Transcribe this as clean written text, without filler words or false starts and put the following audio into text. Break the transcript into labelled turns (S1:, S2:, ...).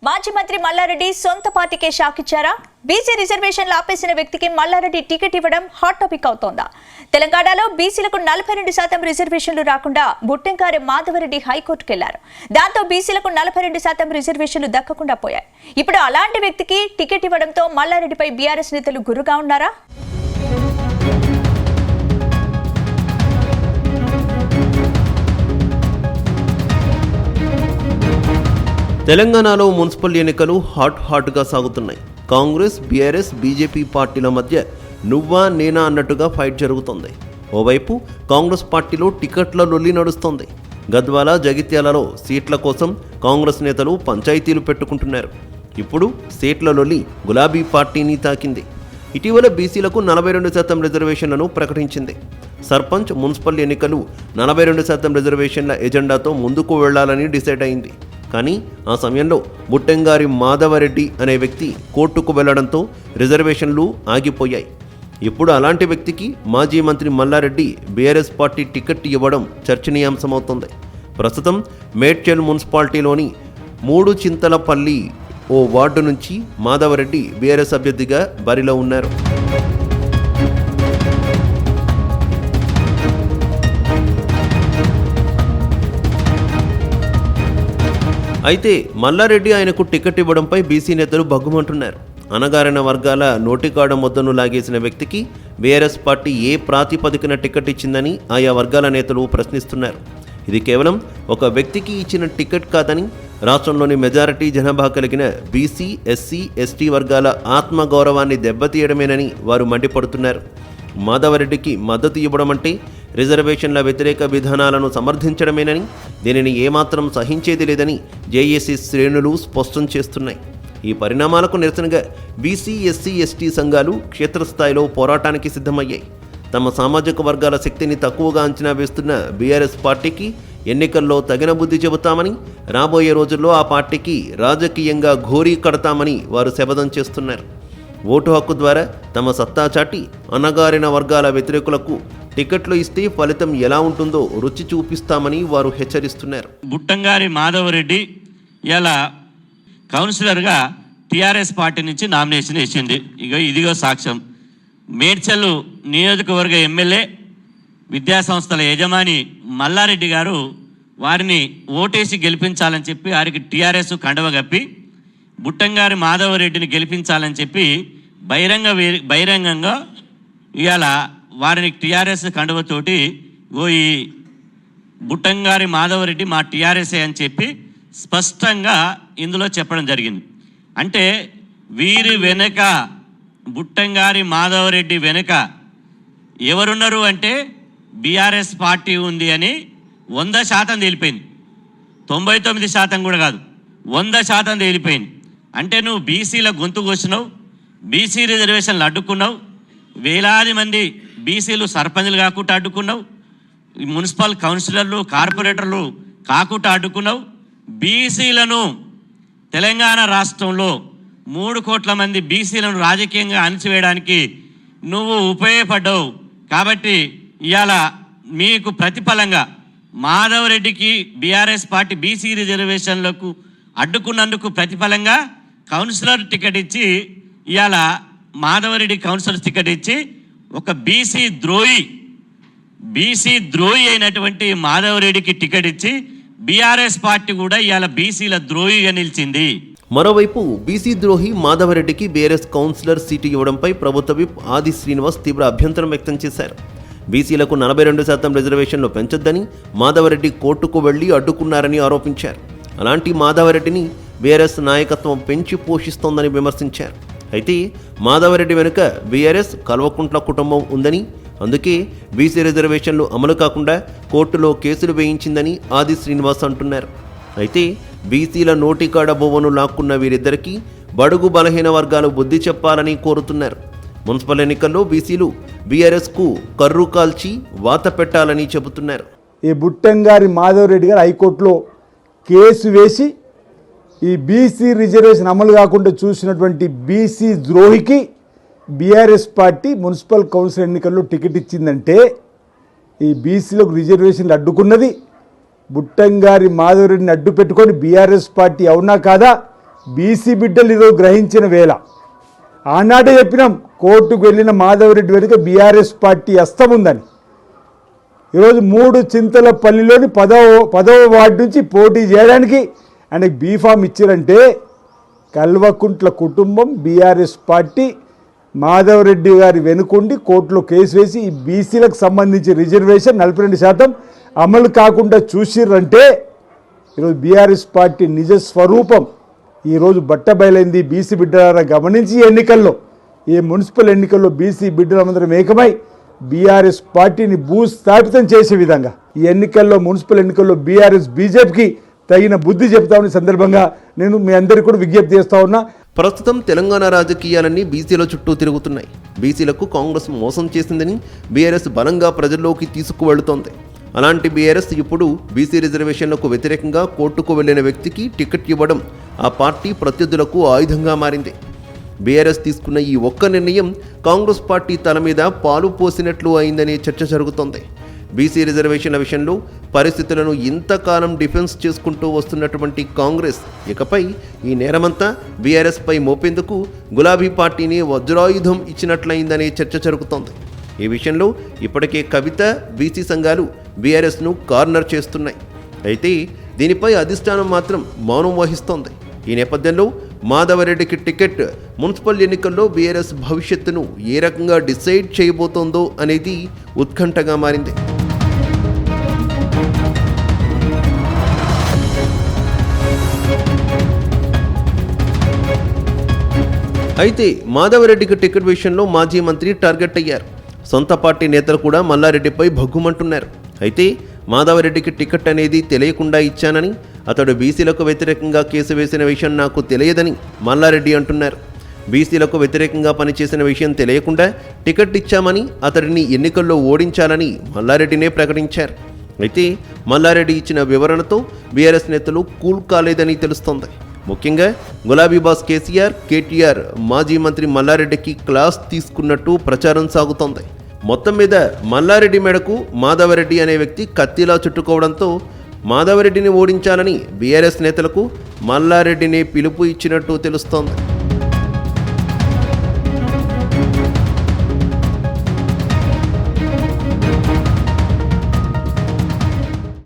S1: మాజీ మంత్రి మల్లారెడ్డి సొంత పార్టీకే షాక్ ఇచ్చారా? బీసీ రిజర్వేషన్లు ఆపేసిన వ్యక్తికి మల్లారెడ్డి టికెట్ ఇవ్వడం హాట్ టాపిక్ అవుతోందా? తెలంగాణలో బీసీలకు 42% రిజర్వేషన్లు రాకుండా బుట్టంకారి మాధవరెడ్డి హైకోర్టుకు వెళ్లారు. దాంతో బీసీలకు 42% రిజర్వేషన్లు దక్కకుండా పోయాయి. ఇప్పుడు అలాంటి వ్యక్తికి టికెట్ ఇవ్వడంతో మల్లారెడ్డిపై బీఆర్ఎస్ నేతలు గుర్రుగా ఉన్నారా?
S2: తెలంగాణలో మున్సిపల్ ఎన్నికలు హాట్గా సాగుతున్నాయి. కాంగ్రెస్, బీఆర్ఎస్, బీజేపీ పార్టీల మధ్య నువ్వా నేనా అన్నట్టుగా ఫైట్ జరుగుతోంది. ఓవైపు కాంగ్రెస్ పార్టీలో టికెట్ల లొల్లి నడుస్తోంది. గద్వాల, జగిత్యాలలో సీట్ల కోసం కాంగ్రెస్ నేతలు పంచాయతీలు పెట్టుకుంటున్నారు. ఇప్పుడు సీట్ల లొల్లి గులాబీ పార్టీని తాకింది. ఇటీవల బీసీలకు 42% రిజర్వేషన్లను ప్రకటించింది. సర్పంచ్, మున్సిపల్ ఎన్నికలు 42% రిజర్వేషన్ల ఎజెండాతో ముందుకు వెళ్లాలని డిసైడ్ అయింది. కానీ ఆ సమయంలో బుట్టంగారి మాధవరెడ్డి అనే వ్యక్తి కోర్టుకు వెళ్లడంతో రిజర్వేషన్లు ఆగిపోయాయి. ఇప్పుడు అలాంటి వ్యక్తికి మాజీ మంత్రి మల్లారెడ్డి బీఆర్ఎస్ పార్టీ టికెట్ ఇవ్వడం చర్చనీయాంశమవుతోంది. ప్రస్తుతం మేడ్చల్ మున్సిపాలిటీలోని 3 చింతలపల్లి ఓ వార్డు నుంచి మాధవరెడ్డి బీఆర్ఎస్ అభ్యర్థిగా బరిలో ఉన్నారు. అయితే మల్లారెడ్డి ఆయనకు టికెట్ ఇవ్వడంపై బీసీ నేతలు బగ్గుమంటున్నారు. అణగారిన వర్గాల నోటికాడ ముద్దను లాగేసిన వ్యక్తికి బీఆర్ఎస్ పార్టీ ఏ ప్రాతిపదికన టికెట్ ఇచ్చిందని ఆయా వర్గాల నేతలు ప్రశ్నిస్తున్నారు. ఇది కేవలం ఒక వ్యక్తికి ఇచ్చిన టికెట్ కాదని, రాష్ట్రంలోని మెజారిటీ జనాభా కలిగిన బీసీ, ఎస్సీ, ఎస్టీ వర్గాల ఆత్మగౌరవాన్ని దెబ్బతీయడమేనని వారు మండిపడుతున్నారు. మాధవరెడ్డికి మద్దతు ఇవ్వడం అంటే రిజర్వేషన్ల వ్యతిరేక విధానాలను సమర్థించడమేనని, దీనిని ఏమాత్రం సహించేది లేదని జేఏసీ శ్రేణులు స్పష్టం చేస్తున్నాయి. ఈ పరిణామాలకు నిరసనగా బీసీ, ఎస్సీ, ఎస్టీ సంఘాలు క్షేత్రస్థాయిలో పోరాటానికి సిద్ధమయ్యాయి. తమ సామాజిక వర్గాల శక్తిని తక్కువగా అంచనా వేస్తున్న బీఆర్ఎస్ పార్టీకి ఎన్నికల్లో తగిన బుద్ధి చెబుతామని, రాబోయే రోజుల్లో ఆ పార్టీకి రాజకీయంగా ఘోరీ కడతామని వారు శపథం చేస్తున్నారు. ఓటు హక్కు ద్వారా తమ సత్తా చాటి అణగారిన వర్గాల వ్యతిరేకులకు టికెట్లు ఇస్తే ఫలితం ఎలా ఉంటుందో రుచి చూపిస్తామని వారు హెచ్చరిస్తున్నారు.
S3: బుట్టంగారి మాధవరెడ్డి ఇలా కౌన్సిలర్గా టీఆర్ఎస్ పార్టీ నుంచి నామినేషన్ వేసింది. ఇదిగో సాక్ష్యం. మేడ్చల్ నియోజకవర్గ ఎమ్మెల్యే, విద్యాసంస్థల యజమాని మల్లారెడ్డి గారు వారిని ఓటేసి గెలిపించాలని చెప్పి వారికి టీఆర్ఎస్ కండవ కప్పి బుట్టంగారి మాధవరెడ్డిని గెలిపించాలని చెప్పి బహిరంగంగా ఇవాళ వారిని టీఆర్ఎస్ కండువతోటి ఈ బుట్టంగారి మాధవరెడ్డి మా టీఆర్ఎస్ఏ అని చెప్పి స్పష్టంగా ఇందులో చెప్పడం జరిగింది. అంటే వీరి వెనుక, బుట్టంగారి మాధవరెడ్డి వెనుక ఎవరున్నారు అంటే బీఆర్ఎస్ పార్టీ ఉంది అని 100% తేలిపోయింది. 99% కూడా కాదు, 100% తేలిపోయింది. అంటే నువ్వు బీసీల గొంతు కోసినావు, బీసీ రిజర్వేషన్లు అడ్డుకున్నావు, వేలాది మంది బీసీలు సర్పంచ్లు కాకుండా అడ్డుకున్నావు, మున్సిపల్ కౌన్సిలర్లు, కార్పొరేటర్లు కాకుండా అడ్డుకున్నావు. బీసీలను తెలంగాణ రాష్ట్రంలో 3 కోట్ల మంది బీసీలను రాజకీయంగా అణిచివేయడానికి నువ్వు ఉపయోగపడ్డావు. కాబట్టి ఇవాళ మీకు ప్రతిఫలంగా మాధవరెడ్డికి బీఆర్ఎస్ పార్టీ బీసీ రిజర్వేషన్లకు అడ్డుకున్నందుకు ప్రతిఫలంగా కౌన్సిలర్ టికెట్ ఇచ్చి, ఇవాళ మాధవరెడ్డి కౌన్సిలర్ టికెట్ ఇచ్చి ఒక బీసీ ద్రోహి అయినటువంటి మాధవరెడ్డికి టికెట్ ఇచ్చి బీఆర్ఎస్ పార్టీ కూడా ఇవాళ బీసీల ద్రోహిగా నిలిచింది.
S2: మరోవైపు బీసీ ద్రోహి మాధవరెడ్డికి బీఆర్ఎస్ కౌన్సిలర్ సీటు ఇవ్వడంపై ప్రభుత్వ విప్ ఆది శ్రీనివాస్ తీవ్ర అభ్యంతరం వ్యక్తం చేశారు. బీసీలకు 42% రిజర్వేషన్లు పెంచొద్దని మాధవరెడ్డి కోర్టుకు వెళ్లి అడ్డుకున్నారని ఆరోపించారు. అలాంటి మాధవరెడ్డిని బీఆర్ఎస్ నాయకత్వం పెంచి పోషిస్తోందని విమర్శించారు. అయితే మాధవరెడ్డి వెనుక బీఆర్ఎస్ కల్వకుంట్ల కుటుంబం ఉందని, అందుకే బీసీ రిజర్వేషన్లు అమలు కాకుండా కోర్టులో కేసులు వేయించిందని ఆది శ్రీనివాస్ అంటున్నారు. అయితే బీసీల నోటికాడ బొవ్వను లాక్కున్న వీరిద్దరికీ బడుగు బలహీన వర్గాలు బుద్ధి చెప్పాలని కోరుతున్నారు. మున్సిపల్ ఎన్నికల్లో బీసీలు బీఆర్ఎస్కు కర్రు కాల్చి వాత పెట్టాలని చెబుతున్నారు.
S4: ఈ బుట్టంగారి మాధవరెడ్డి గారు హైకోర్టులో కేసు వేసి ఈ బీసీ రిజర్వేషన్ అమలు కాకుండా చూసినటువంటి బీసీ ద్రోహికి బీఆర్ఎస్ పార్టీ మున్సిపల్ కౌన్సిల్ ఎన్నికల్లో టికెట్ ఇచ్చిందంటే ఈ బీసీలకు రిజర్వేషన్లు అడ్డుకున్నది బుట్టంగారి మాధవరెడ్డిని అడ్డు పెట్టుకొని బీఆర్ఎస్ పార్టీ అవునా కాదా బీసీ బిడ్డలు ఈరోజు గ్రహించిన వేళ ఆనాడే చెప్పినాం, కోర్టుకు వెళ్ళిన మాధవరెడ్డి వెనుక బీఆర్ఎస్ పార్టీ హస్తం ఉందని. ఈరోజు 3 చింతలపల్లిలోని 10వ వార్డు నుంచి పోటీ చేయడానికి ఆయనకు బీఫామ్ ఇచ్చారంటే కల్వకుంట్ల కుటుంబం బీఆర్ఎస్ పార్టీ మాధవరెడ్డి గారి వెనుకుండి కోర్టులో కేసు వేసి ఈ బీసీలకు సంబంధించి రిజర్వేషన్ 42% అమలు కాకుండా చూసిర్రంటే ఈరోజు బీఆర్ఎస్ పార్టీ నిజ స్వరూపం ఈరోజు బట్టబయలైంది. బీసీ బిడ్డలారా గమనించి ఎన్నికల్లో, ఈ మున్సిపల్ ఎన్నికల్లో బీసీ బిడ్డలందరం ఏకమై బీఆర్ఎస్ పార్టీని భూస్థాపితం చేసే విధంగా ఈ ఎన్నికల్లో, మున్సిపల్ ఎన్నికల్లో బీఆర్ఎస్ బీజేపీకి తగిన బుద్ధి చెప్తామని సందర్భంగా నేను మీ అందరికీ కూడా విజ్ఞప్తి చేస్తా ఉన్నా.
S2: ప్రస్తుతం తెలంగాణ రాజకీయాలన్నీ బీసీల చుట్టూ తిరుగుతున్నాయి. బీసీలకు కాంగ్రెస్ మోసం చేసిందని బీఆర్ఎస్ బలంగా ప్రజల్లోకి తీసుకువెళుతోంది. అలాంటి బీఆర్ఎస్ ఇప్పుడు బీసీ రిజర్వేషన్లకు వ్యతిరేకంగా కోర్టుకు వెళ్లిన వ్యక్తికి టికెట్ ఇవ్వడం ఆ పార్టీ ప్రత్యర్థులకు ఆయుధంగా మారింది. బీఆర్ఎస్ తీసుకున్న ఈ ఒక్క నిర్ణయం కాంగ్రెస్ పార్టీ తల మీద పాలు పోసినట్లు అయిందనే చర్చ జరుగుతోంది. బీసీ రిజర్వేషన్ల విషయంలో పరిస్థితులను ఇంతకాలం డిఫెన్స్ చేసుకుంటూ వస్తున్నటువంటి కాంగ్రెస్ ఇకపై ఈ నేరమంతా బీఆర్ఎస్ పై మోపేందుకు గులాబీ పార్టీని వజ్రాయుధం ఇచ్చినట్లయిందనే చర్చ జరుగుతోంది. ఈ విషయంలో ఇప్పటికే కవిత, బీసీ సంఘాలు బీఆర్ఎస్ను కార్నర్ చేస్తున్నాయి. అయితే దీనిపై అధిష్టానం మాత్రం మౌనం వహిస్తోంది. ఈ నేపథ్యంలో మాధవరెడ్డికి టికెట్ మున్సిపల్ ఎన్నికల్లో బీఆర్ఎస్ భవిష్యత్తును ఏ రకంగా డిసైడ్ చేయబోతోందో అనేది ఉత్కంఠగా మారింది. అయితే మాధవరెడ్డికి టికెట్ విషయంలో మాజీ మంత్రి టార్గెట్ అయ్యారు. సొంత పార్టీ నేతలు కూడా మల్లారెడ్డిపై భగ్గుమంటున్నారు. అయితే మాధవరెడ్డికి టికెట్ అనేది తెలియకుండా ఇచ్చానని, అతడు బీసీలకు వ్యతిరేకంగా కేసు వేసిన విషయం నాకు తెలియదని మల్లారెడ్డి అంటున్నారు. బీసీలకు వ్యతిరేకంగా పనిచేసిన విషయం తెలియకుండా టికెట్ ఇచ్చామని, అతడిని ఎన్నికల్లో ఓడించాలని మల్లారెడ్డినే ప్రకటించారు. అయితే మల్లారెడ్డి ఇచ్చిన వివరణతో బీఆర్ఎస్ నేతలు కూల్ కాలేదని తెలుస్తోంది. ముఖ్యంగా గులాబీ బాస్ కేసీఆర్, కేటీఆర్ మాజీ మంత్రి మల్లారెడ్డికి క్లాస్ తీసుకున్నట్టు ప్రచారం సాగుతోంది. మొత్తం మీద మల్లారెడ్డి మెడకు మాధవరెడ్డి అనే వ్యక్తి కత్తిలా చుట్టుకోవడంతో మాధవరెడ్డిని ఓడించాలని బీఆర్ఎస్ నేతలకు మల్లారెడ్డిని పిలుపు ఇచ్చినట్టు తెలుస్తోంది.